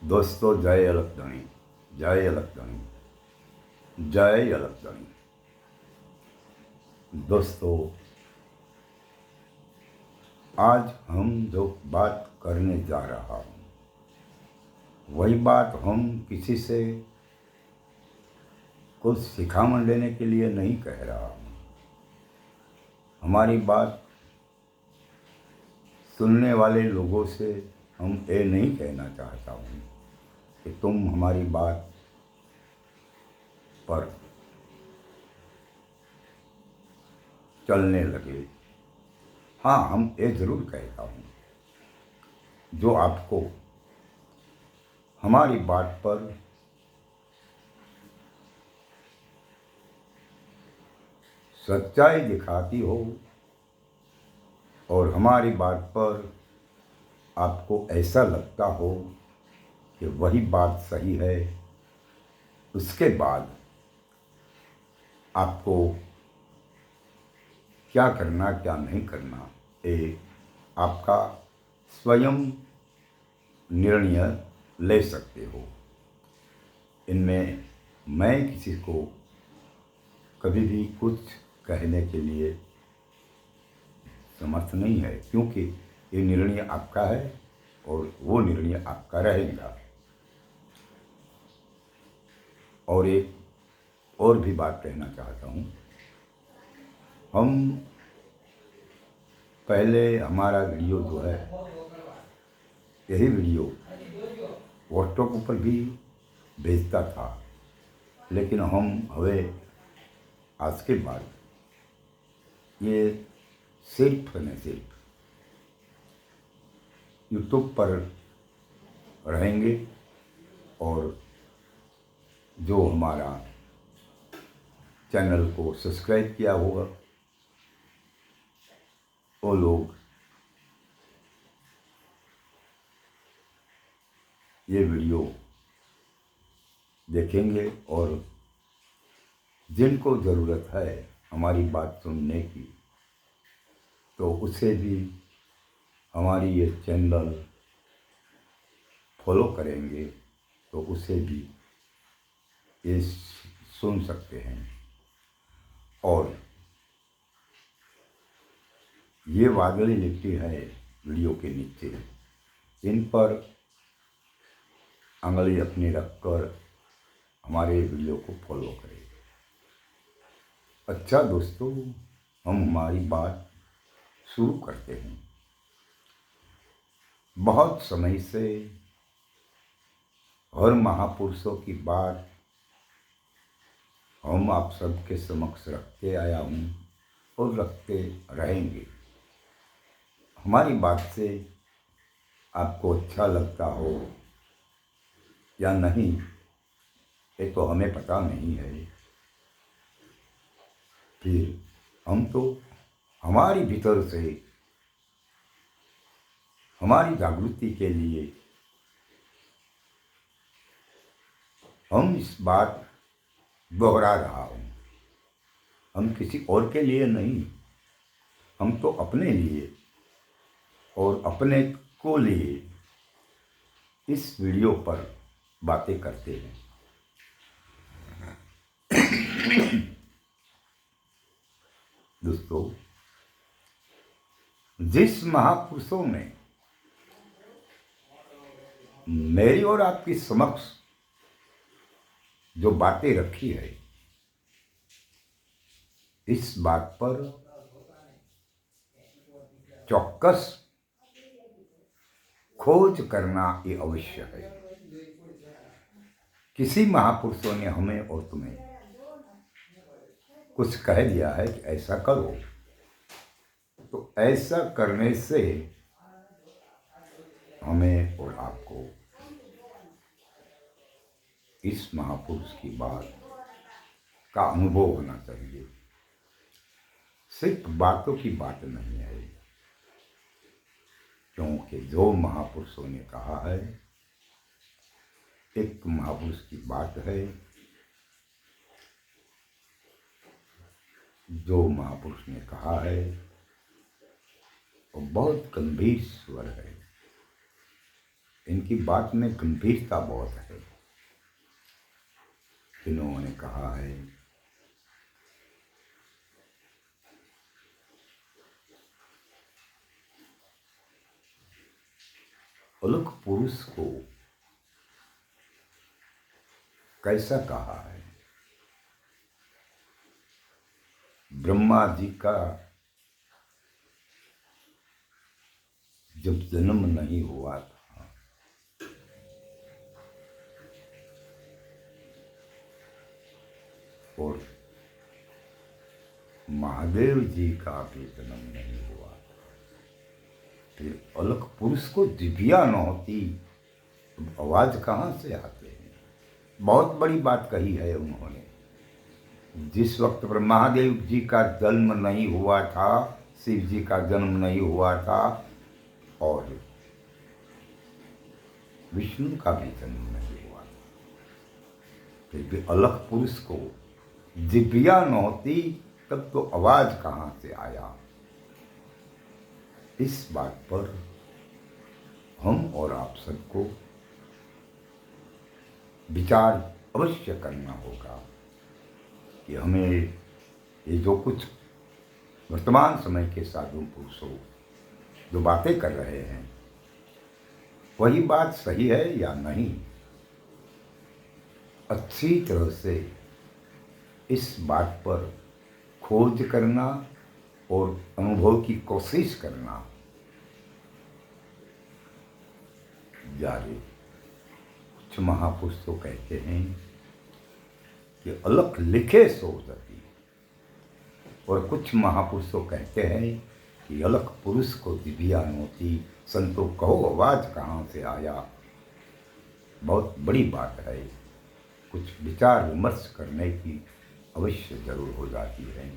दोस्तों जय अलकधणी, जय अलकधणी, जय अलकधणी। दोस्तों आज हम जो बात करने जा रहा हूँ वही बात हम किसी से कुछ सिखावन लेने के लिए नहीं कह रहा हूँ। हमारी बात सुनने वाले लोगों से हम ये नहीं कहना चाहता हूँ कि तुम हमारी बात पर चलने लगे। हाँ, हम ये ज़रूर कहता हूँ जो आपको हमारी बात पर सच्चाई दिखाती हो और हमारी बात पर आपको ऐसा लगता हो कि वही बात सही है, उसके बाद आपको क्या करना क्या नहीं करना ये आपका स्वयं निर्णय ले सकते हो। इनमें मैं किसी को कभी भी कुछ कहने के लिए समर्थ नहीं है, क्योंकि ये निर्णय आपका है और वो निर्णय आपका रहेगा। और एक और भी बात कहना चाहता हूँ, हम पहले हमारा वीडियो जो है यही वीडियो व्हाट्सएप पर भी भेजता था, लेकिन हम हवे आज के बाद ये सिर्फ न सिर्फ यूट्यूब पर रहेंगे और जो हमारा चैनल को सब्सक्राइब किया होगा वो लोग ये वीडियो देखेंगे और जिनको ज़रूरत है हमारी बात सुनने की तो उसे भी हमारी ये चैनल फॉलो करेंगे तो उसे भी ये सुन सकते हैं। और ये वादली लिखी है वीडियो के नीचे, इन पर अंगली अपनी रखकर हमारे वीडियो को फॉलो करें। अच्छा दोस्तों, हम हमारी बात शुरू करते हैं। बहुत समय से हर महापुरुषों की बात हम आप सबके समक्ष रखते आया हूँ और रखते रहेंगे। हमारी बात से आपको अच्छा लगता हो या नहीं ये तो हमें पता नहीं है, फिर हम तो हमारी भीतर से हमारी जागृति के लिए हम इस बात दोहरा रहा हूँ। हम किसी और के लिए नहीं, हम तो अपने लिए और अपने को लिए इस वीडियो पर बातें करते हैं। दोस्तों, जिस महापुरुषों ने मेरी और आपकी समक्ष जो बातें रखी है, इस बात पर चौकस खोज करना ये अवश्य है। किसी महापुरुषों ने हमें और तुम्हें कुछ कह दिया है कि ऐसा करो, तो ऐसा करने से हमें और आपको इस महापुरुष की बात का अनुभव होना चाहिए। सिर्फ बातों की बात नहीं है, क्योंकि जो महापुरुषों ने कहा है, एक महापुरुष की बात है, जो महापुरुष ने कहा है वो बहुत गंभीर स्वर है। इनकी बात में गंभीरता बहुत है। इन्होंने कहा है अलग पुरुष को कैसा कहा है। ब्रह्मा जी का जब जन्म नहीं हुआ था, और महादेव जी का भी जन्म नहीं हुआ था, फिर अलग पुरुष को दिव्या न होती तो आवाज कहाँ से आते हैं। बहुत बड़ी बात कही है उन्होंने। जिस वक्त पर महादेव जी का जन्म नहीं हुआ था, शिव जी का जन्म नहीं हुआ था, और विष्णु का भी जन्म नहीं हुआ था, फिर भी अलग पुरुष को दिव्या न होती तब तो आवाज कहाँ से आया। इस बात पर हम और आप सबको विचार अवश्य करना होगा कि हमें ये जो कुछ वर्तमान समय के साधु पुरुषों जो बातें कर रहे हैं वही बात सही है या नहीं। अच्छी तरह से इस बात पर खोज करना और अनुभव की कोशिश करना जारी। कुछ महापुरुष तो कहते हैं कि अलख लिखे सो सती, और कुछ महापुरुष तो कहते हैं कि अलख पुरुष को दिव्या नोती, संतो कहो आवाज कहाँ से आया। बहुत बड़ी बात है, कुछ विचार विमर्श करने की अवश्य जरूर हो जाती है।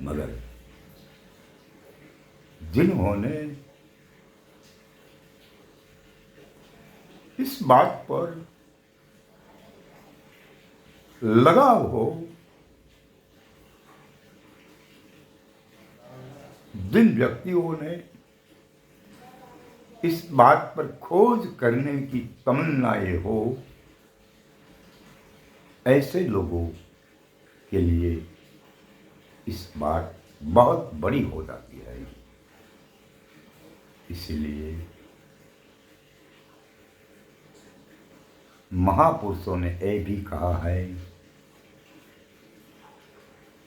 मगर जिन्होंने इस बात पर लगाव हो, जिन व्यक्तियों ने इस बात पर खोज करने की तमन्नाएं हो, ऐसे लोगों के लिए इस बात बहुत बड़ी हो जाती है। इसलिए महापुरुषों ने यह भी कहा है,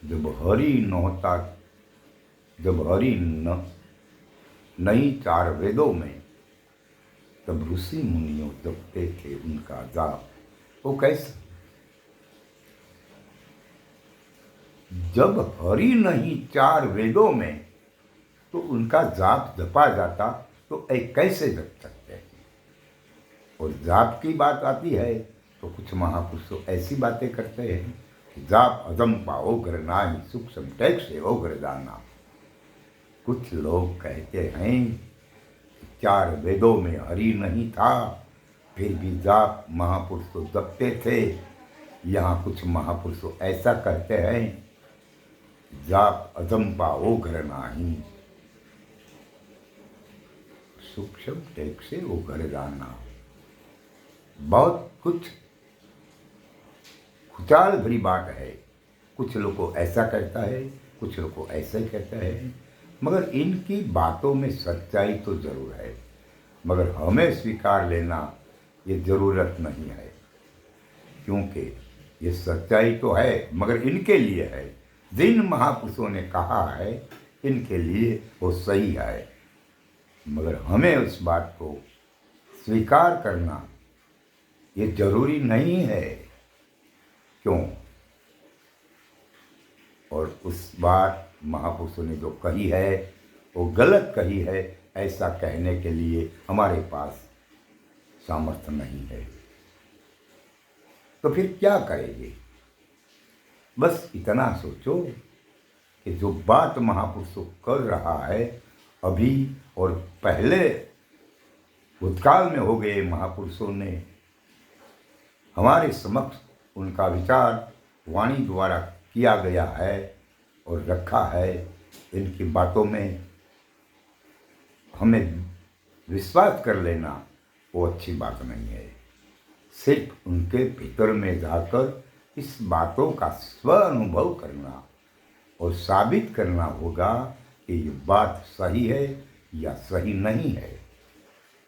जब हरि नहोता, जब हरि नहीं चार वेदों में, तब ऋषि मुनियों जपते थे उनका जाप। वो कैसे? जब हरि नहीं चार वेदों में तो उनका जाप जपा जाता तो कैसे जप सकते हैं। और जाप की बात आती है तो कुछ महापुरुष ऐसी बातें करते हैं कि जाप अजम पाओ घर नाही, सूक्ष्म टैक से हो घर जाना। कुछ लोग कहते हैं चार वेदों में हरि नहीं था, फिर भी जाप महापुरुष तो जपते थे। यहाँ कुछ महापुरुष ऐसा कहते हैं जाप अजंपा हो घर नाही, सूक्ष्म टेक से वो घर जाना। बहुत कुछ खुचाल भरी बात है। कुछ लोग को ऐसा कहता है, कुछ लोग को ऐसा ही कहता है, मगर इनकी बातों में सच्चाई तो जरूर है, मगर हमें स्वीकार लेना ये ज़रूरत नहीं है, क्योंकि ये सच्चाई तो है मगर इनके लिए है। जिन महापुरुषों ने कहा है इनके लिए वो सही है, मगर हमें उस बात को स्वीकार करना ये जरूरी नहीं है। क्यों? और उस बात महापुरुषों ने जो कही है वो गलत कही है, ऐसा कहने के लिए हमारे पास सामर्थ्य नहीं है। तो फिर क्या करेंगे? बस इतना सोचो कि जो बात महापुरुषों कर रहा है अभी और पहले भूतकाल में हो गए महापुरुषों ने हमारे समक्ष उनका विचार वाणी द्वारा किया गया है और रखा है। इनकी बातों में हमें विश्वास कर लेना वो अच्छी बात नहीं है। सिर्फ उनके भीतर में जाकर इस बातों का स्व अनुभव करना और साबित करना होगा कि ये बात सही है या सही नहीं है।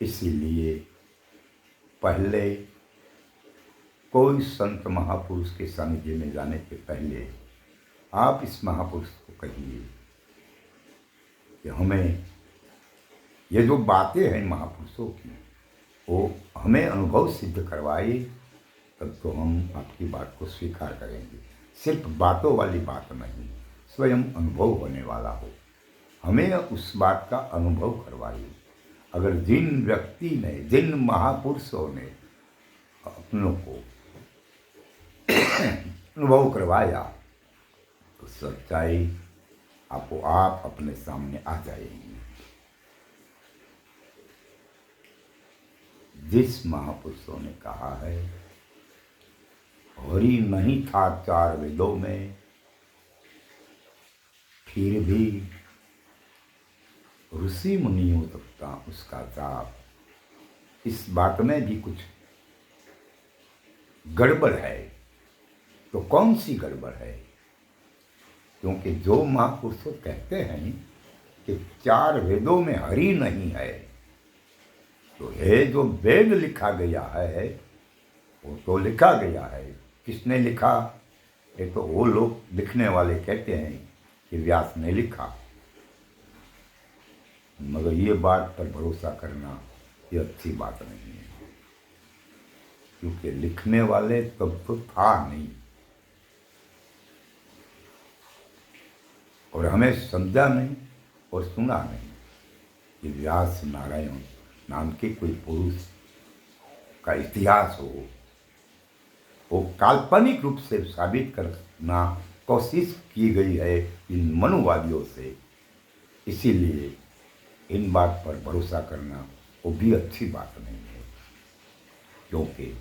इसीलिए पहले कोई संत महापुरुष के सानिध्य में जाने के पहले आप इस महापुरुष को कहिए कि हमें ये जो बातें हैं महापुरुषों की वो हमें अनुभव सिद्ध करवाए, तब तो हम आपकी बात को स्वीकार करेंगे। सिर्फ बातों वाली बात नहीं, स्वयं अनुभव होने वाला हो, हमें उस बात का अनुभव करवाइए। अगर जिन व्यक्ति ने, जिन महापुरुषों ने अपनों को अनुभव करवाया तो सच्चाई आपको आप अपने सामने आ जाएगी। जिस महापुरुषों ने कहा है हरि नहीं था चार वेदों में, फिर भी ऋषि मुनियों तक था उसका जाप, इस बात में भी कुछ गड़बड़ है। तो कौन सी गड़बड़ है? क्योंकि जो महापुरुष कहते हैं कि चार वेदों में हरि नहीं है, तो ये जो वेद लिखा गया है वो तो लिखा गया है, किसने लिखा? ये तो वो लोग लिखने वाले कहते हैं कि व्यास ने लिखा, मगर ये बात पर भरोसा करना ये अच्छी बात नहीं है, क्योंकि लिखने वाले तब तो था नहीं और हमें समझा नहीं और सुना नहीं कि व्यास नारायण नाम के कोई पुरुष का इतिहास हो। वो काल्पनिक रूप से साबित करना कोशिश की गई है इन मनुवादियों से, इसीलिए इन बात पर भरोसा करना वो भी अच्छी बात नहीं है। क्योंकि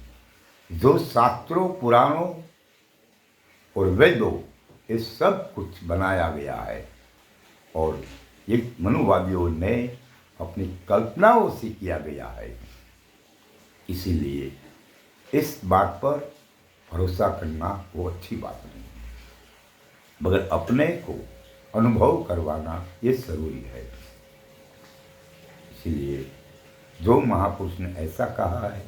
जो शास्त्रों, पुराणों और वेदों ये सब कुछ बनाया गया है और ये मनुवादियों ने अपनी कल्पनाओं से किया गया है, इसीलिए इस बात पर भरोसा करना वो अच्छी बात नहीं है, मगर अपने को अनुभव करवाना ये जरूरी है। इसीलिए जो महापुरुष ने ऐसा कहा है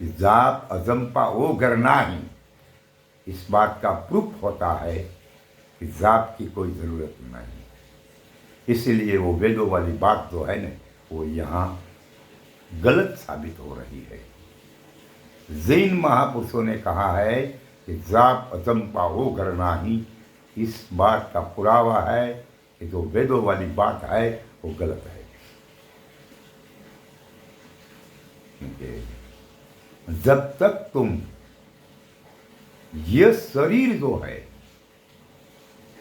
कि जाप अजंपा वो करना ही, इस बात का प्रूफ होता है कि जाप की कोई ज़रूरत नहीं। इसीलिए वो वेदों वाली बात जो है ना वो यहाँ गलत साबित हो रही है। जिन महापुरुषों ने कहा है कि जाप अजंपा हो करना ही, इस बात का पुरावा है कि जो वेदों वाली बात है वो गलत है। क्योंकि जब तक तुम ये शरीर जो है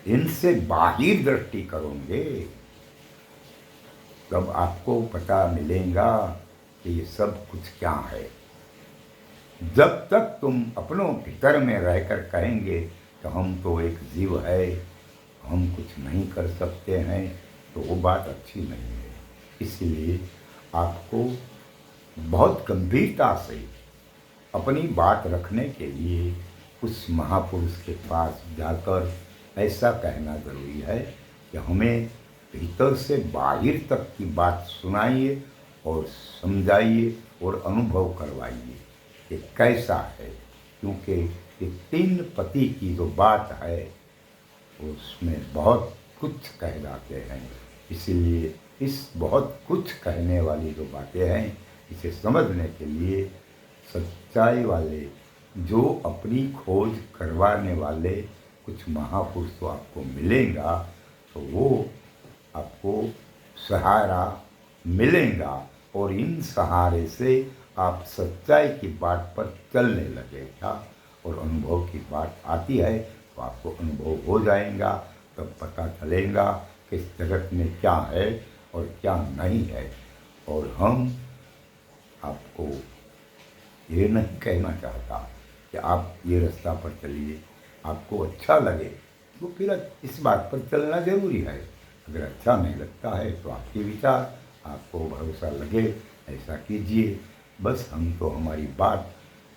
इनसे बाहिर दृष्टि करोगे तब आपको पता मिलेगा कि ये सब कुछ क्या है। जब तक तुम अपनों भीतर में रहकर कहेंगे कि हम तो एक जीव है, हम कुछ नहीं कर सकते हैं, तो वो बात अच्छी नहीं है। इसलिए आपको बहुत गंभीरता से अपनी बात रखने के लिए उस महापुरुष के पास जाकर ऐसा कहना ज़रूरी है कि हमें भीतर से बाहर तक की बात सुनाइए और समझाइए और अनुभव करवाइए कि कैसा है। क्योंकि ये तीन पति की जो बात है उसमें बहुत कुछ कह जाते हैं, इसीलिए इस बहुत कुछ कहने वाली जो बातें हैं इसे समझने के लिए सच्चाई वाले, जो अपनी खोज करवाने वाले कुछ महापुरुष तो आपको मिलेगा, तो वो आपको सहारा मिलेगा और इन सहारे से आप सच्चाई की बात पर चलने लगेगा। और अनुभव की बात आती है तो आपको अनुभव हो जाएगा, तब पता चलेगा कि इस जगत में क्या है और क्या नहीं है। और हम आपको ये नहीं कहना चाहता कि आप ये रास्ता पर चलिए, आपको अच्छा लगे तो फिर इस बात पर चलना ज़रूरी है। अगर अच्छा नहीं लगता है तो आपके विचार, आपको भरोसा लगे ऐसा कीजिए। बस हम तो हमारी बात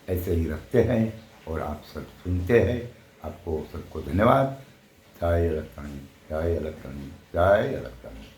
ऐसे ही रखते हैं और आप सब सुनते हैं। आपको सबको धन्यवाद। जय इलेक्ट्रॉनिक, जय इलेक्ट्रॉनिक, जय इलेक्ट्रॉनिक।